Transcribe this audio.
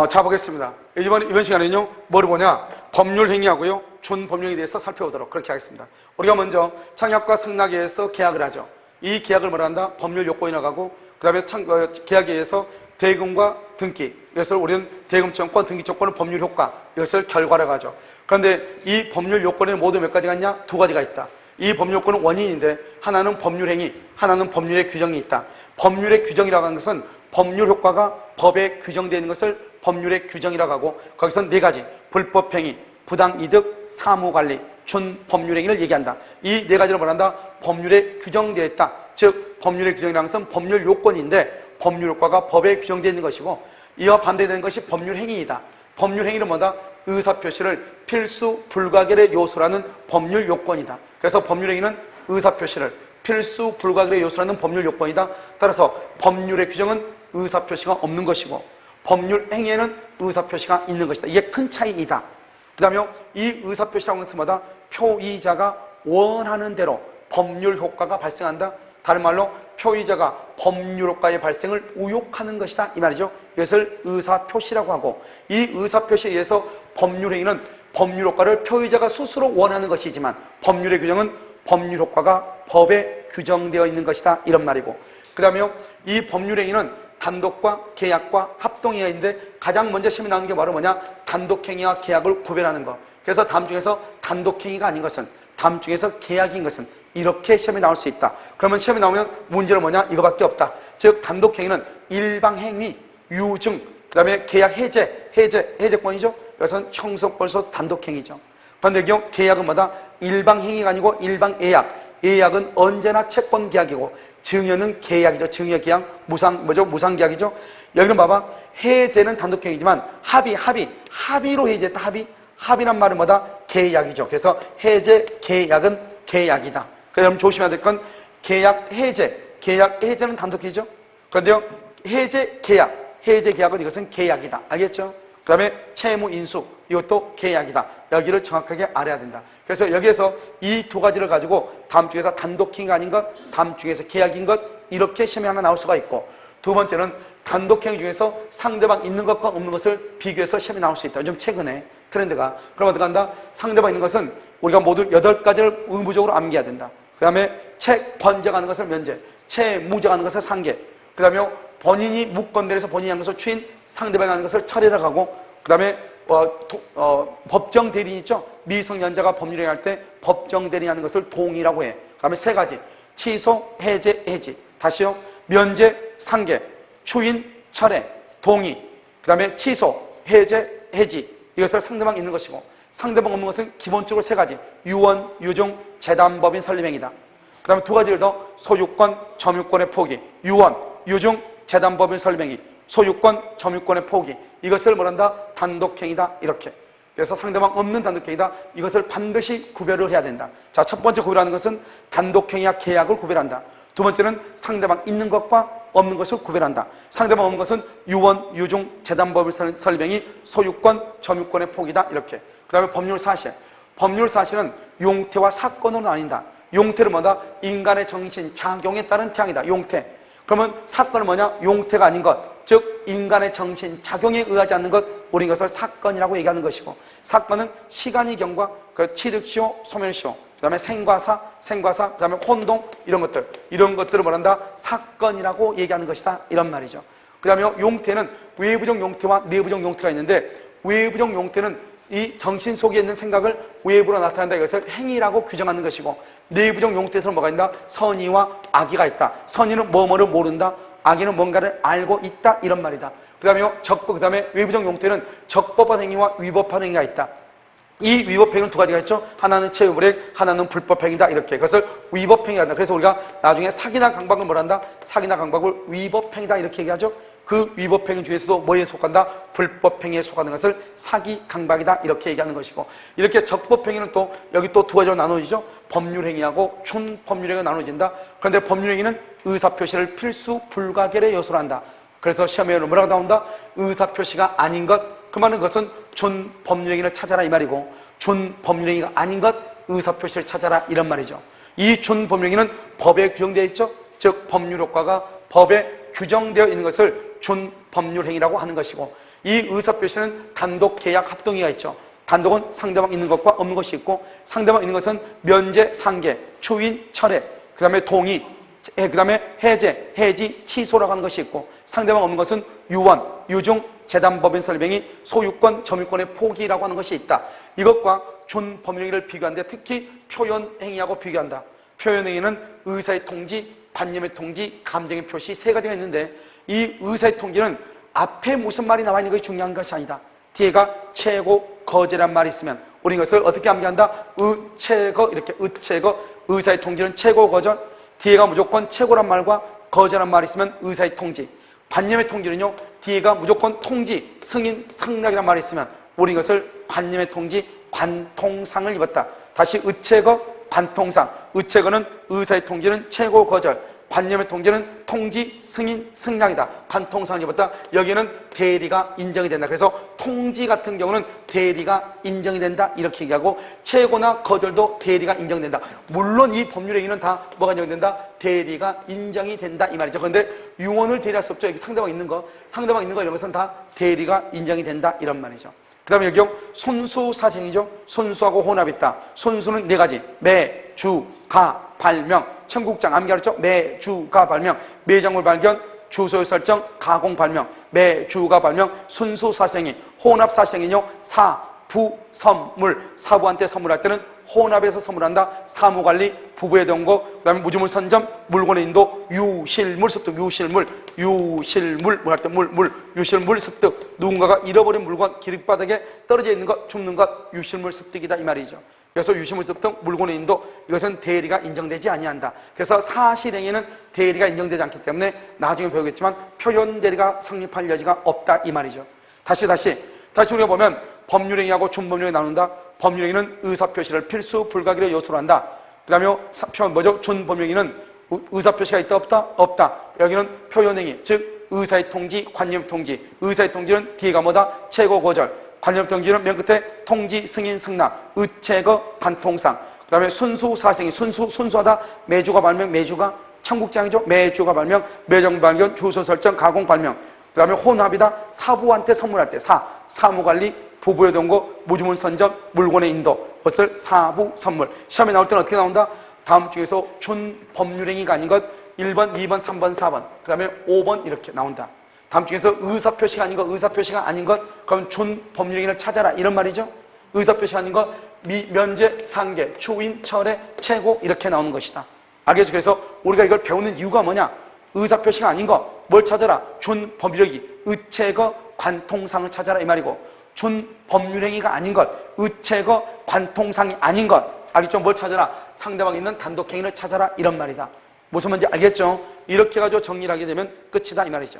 자, 보겠습니다. 이번 시간에는요, 뭐를 보냐? 법률 행위하고요, 준법률에 대해서 살펴보도록 그렇게 하겠습니다. 우리가 먼저 청약과 승낙에서 계약을 하죠. 이 계약을 뭐라 한다? 법률 요건이라고 하고, 그 다음에 계약에 의해서 대금과 등기, 이것을 우리는 대금청권, 등기청권은 법률 효과, 이것을 결과라고 하죠. 그런데 이 법률 요건에는 모두 몇 가지가 있냐? 두 가지가 있다. 이 법률 요건은 원인인데, 하나는 법률 행위, 하나는 법률의 규정이 있다. 법률의 규정이라고 하는 것은 법률 효과가 법에 규정되어 있는 것을 법률의 규정이라고 하고, 거기서 네 가지, 불법행위, 부당이득, 사무관리, 준법률행위를 얘기한다. 이 네 가지를 말한다. 법률에 규정되어 있다. 즉 법률의 규정이라는 것은 법률 요건인데, 법률 효과가 법에 규정되어 있는 것이고, 이와 반대되는 것이 법률 행위이다. 법률 행위는 뭐다? 의사표시를 필수 불가결의 요소라는 법률 요건이다. 그래서 법률 행위는 의사표시를 필수 불가결의 요소라는 법률 요건이다. 따라서 법률의 규정은 의사표시가 없는 것이고, 법률 행위에는 의사표시가 있는 것이다. 이게 큰 차이이다. 그 다음에 이 의사표시라고 하는 것마다 표의자가 원하는 대로 법률 효과가 발생한다. 다른 말로 표의자가 법률 효과의 발생을 우욕하는 것이다, 이 말이죠. 이것을 의사표시라고 하고, 이 의사표시에 의해서 법률 행위는 법률 효과를 표의자가 스스로 원하는 것이지만, 법률의 규정은 법률 효과가 법에 규정되어 있는 것이다, 이런 말이고, 그 다음에 이 법률 행위는 단독과 계약과 합동행위가 있는데, 가장 먼저 시험에 나오는 게 바로 뭐냐? 단독행위와 계약을 구별하는 것. 그래서 다음 중에서 단독행위가 아닌 것은, 다음 중에서 계약인 것은 이렇게 시험에 나올 수 있다. 그러면 시험에 나오면 문제는 뭐냐? 이거밖에 없다. 즉 단독행위는 일방행위, 유증, 그 다음에 계약 해제권이죠. 이것은 형성권에서 단독행위죠. 반대의 경우 계약은 뭐다? 일방행위가 아니고 일방예약. 예약은 언제나 채권계약이고, 증여는 계약이죠. 증여계약, 무상계약이죠. 여기는 봐봐. 해제는 단독행위지만 합의로 해제했다. 합의란 말은 뭐다? 계약이죠. 그래서 해제, 계약은 계약이다. 그래서 여러분 조심해야 될 건 계약, 해제는 단독행위죠. 그런데요, 해제, 계약은 이것은 계약이다. 알겠죠? 그 다음에 채무, 인수, 이것도 계약이다. 여기를 정확하게 알아야 된다. 그래서 여기에서 이 두 가지를 가지고 다음 중에서 단독행위가 아닌 것, 다음 중에서 계약인 것, 이렇게 시험에 하나 나올 수가 있고, 두 번째는 단독행위 중에서 상대방 있는 것과 없는 것을 비교해서 시험에 나올 수 있다. 요즘 최근에 트렌드가. 그럼 어떻게 한다? 상대방 있는 것은 우리가 모두 8가지를 의무적으로 암기해야 된다. 그 다음에 채권자가하는 것을 면제, 채무자가하는 것을 상계, 그 다음에 본인이 묵건대에서 본인이 한 것을 추인, 상대방이 하는 것을 철회라고 하고, 그 다음에 법정 대리인 있죠? 미성년자가 법률행위 할 때 법정 대리인 하는 것을 동의라고 해. 그 다음에 세 가지, 취소, 해제, 해지. 다시요, 면제, 상계, 추인, 철회, 동의, 그 다음에 취소, 해제, 해지. 이것을 상대방 있는 것이고, 상대방 없는 것은 기본적으로 세 가지, 유언, 유증, 재담법인 설립행위다. 그 다음에 두 가지를 더, 소유권, 점유권의 포기. 유언, 유증, 재담법인 설립행위, 소유권, 점유권의 포기. 이것을 뭐란다? 단독행위다. 이렇게. 그래서 상대방 없는 단독행위다. 이것을 반드시 구별을 해야 된다. 자, 첫 번째 구별하는 것은 단독행위와 계약을 구별한다. 두 번째는 상대방 있는 것과 없는 것을 구별한다. 상대방 없는 것은 유언, 유증, 재담법인 설립행위, 소유권, 점유권의 포기다. 이렇게. 그 다음에 법률사실. 법률사실은 용태와 사건으로 나뉜다. 용태는 뭐다? 인간의 정신, 작용에 따른 태양이다. 용태. 그러면 사건은 뭐냐? 용태가 아닌 것, 즉 인간의 정신, 작용에 의하지 않는 것, 우리 이것을 사건이라고 얘기하는 것이고, 사건은 시간이 경과, 그 취득시효, 소멸시효, 그 다음에 생과사, 그 다음에 혼동, 이런 것들을 뭐란다? 사건이라고 얘기하는 것이다, 이런 말이죠. 그 다음에 용태는 외부적 용태와 내부적 용태가 있는데, 외부적 용태는 이 정신 속에 있는 생각을 외부로 나타낸다, 이것을 행위라고 규정하는 것이고, 내부적 용태에서는 뭐가 있다? 선의와 악의가 있다. 선의는 뭐뭐를 모른다, 악의는 뭔가를 알고 있다, 이런 말이다. 그 다음에 외부적 용태는 적법한 행위와 위법한 행위가 있다. 이 위법행위는 두 가지가 있죠. 하나는 채무불이익, 하나는 불법행위다. 이렇게. 그것을 위법행위가 한다. 그래서 우리가 나중에 사기나 강박을 뭐란다? 사기나 강박을 위법행위다, 이렇게 얘기하죠. 그 위법행위 중에서도 뭐에 속한다? 불법행위에 속하는 것을 사기, 강박이다, 이렇게 얘기하는 것이고, 이렇게 적법행위는 또 여기 또 두 가지로 나눠지죠. 법률행위하고 준법률행위가 나눠진다. 그런데 법률행위는 의사표시를 필수 불가결의 요소로 한다. 그래서 시험에 뭐라고 나온다? 의사표시가 아닌 것, 그 말은 그것은 준법률행위를 찾아라, 이 말이고, 준법률행위가 아닌 것, 의사표시를 찾아라, 이런 말이죠. 이 준법률행위는 법에 규정되어 있죠. 즉 법률효과가 법에 규정되어 있는 것을 준법률행위라고 하는 것이고, 이 의사표시는 단독, 계약, 합동의가 있죠. 단독은 상대방 있는 것과 없는 것이 있고, 상대방 있는 것은 면제, 상계, 추인, 철회, 그 다음에 동의, 그 다음에 해제, 해지, 취소라고 하는 것이 있고, 상대방 없는 것은 유언, 유증, 재단법인 설명이, 소유권, 점유권의 포기라고 하는 것이 있다. 이것과 준법률행위를 비교하는데 특히 표현행위하고 비교한다. 표현행위는 의사의 통지, 관념의 통지, 감정의 표시 세 가지가 있는데, 이 의사의 통지는 앞에 무슨 말이 나와 있는 것이 중요한 것이 아니다. 뒤에가 최고, 거제란 말이 있으면 우리 이것을 어떻게 암기한다? 최거, 이렇게 최거, 의사의 통지는 최고, 거절. 뒤에가 무조건 최고란 말과 거절한 말이 있으면 의사의 통지. 관념의 통지는요, 뒤에가 무조건 통지, 승인, 승낙이란 말이 있으면 우리 이것을 관념의 통지, 관통상을 입었다. 다시 의체거, 관통상. 의체거는 의사의 통지는 최고, 거절. 관념의 통지는 통지, 승인, 승낙이다. 관통상을 입었다. 여기에는 대리가 인정이 된다. 그래서 통지 같은 경우는 대리가 인정이 된다. 이렇게 얘기하고, 최고나 거절도 대리가 인정된다. 물론 이 법률행위는 다 뭐가 인정된다? 대리가 인정이 된다. 이 말이죠. 그런데 유언을 대리할 수 없죠. 여기 상대방 있는 거 이런 것은 다 대리가 인정이 된다. 이런 말이죠. 그 다음에 여기 손수사생이죠. 손수하고 혼합이 있다. 손수는 네 가지. 매, 주, 가, 발명. 청국장 암기하셨죠? 매, 주, 가, 발명. 매장물 발견, 주소 설정, 가공 발명. 매, 주, 가, 발명. 손수사생이. 혼합사생이요. 사, 부, 선물. 사부한테 선물할 때는 혼합해서 선물한다. 사무관리, 부부의 동거, 그 다음에 무주물 선점, 물건의 인도, 유실물 습득, 유실물 할 때 유실물 습득. 누군가가 잃어버린 물건, 길바닥에 떨어져 있는 것, 줍는 것, 유실물 습득이다 이 말이죠. 그래서 유실물 습득, 물건의 인도, 이것은 대리가 인정되지 아니한다. 그래서 사실행위는 대리가 인정되지 않기 때문에 나중에 배우겠지만 표현 대리가 성립할 여지가 없다 이 말이죠. 다시 우리가 보면 법률행위하고 준법률행위 나눈다. 법률행위는 의사표시를 필수 불가결의 요소로 한다. 그 다음에 준법률행위는 의사표시가 있다 없다? 없다. 여기는 표현행위, 즉 의사의 통지, 관념 통지. 의사의 통지는 뒤가 뭐다? 최고, 거절. 관념 통지는 맨 끝에 통지, 승인, 승낙. 의체거, 관통상. 그 다음에 순수사생이, 순수하다. 매주가 발명, 매주가 청국장이죠. 매주가 발명, 매장 발견, 주소 설정, 가공 발명. 그 다음에 혼합이다. 사부한테 선물할 때 사무관리, 부부의 동거, 무주물 선점, 물건의 인도. 그것을 사부 선물. 시험에 나올 때는 어떻게 나온다? 다음 중에서 준법률행위가 아닌 것 1번, 2번, 3번, 4번. 그 다음에 5번 이렇게 나온다. 다음 중에서 의사표시가 아닌 것 그럼 준법률행위를 찾아라 이런 말이죠. 의사표시가 아닌 것 면제, 상계, 추인, 철회, 최고 이렇게 나오는 것이다. 알겠죠? 그래서 우리가 이걸 배우는 이유가 뭐냐? 의사표시가 아닌 것 뭘 찾아라? 준법률행위, 의체거, 관통상을 찾아라 이 말이고, 준법률행위가 아닌 것, 의체거, 관통상이 아닌 것, 알겠죠? 뭘 찾아라? 상대방 있는 단독행위를 찾아라 이런 말이다. 무슨 말인지 알겠죠? 이렇게 해가지고 정리를 하게 되면 끝이다 이 말이죠.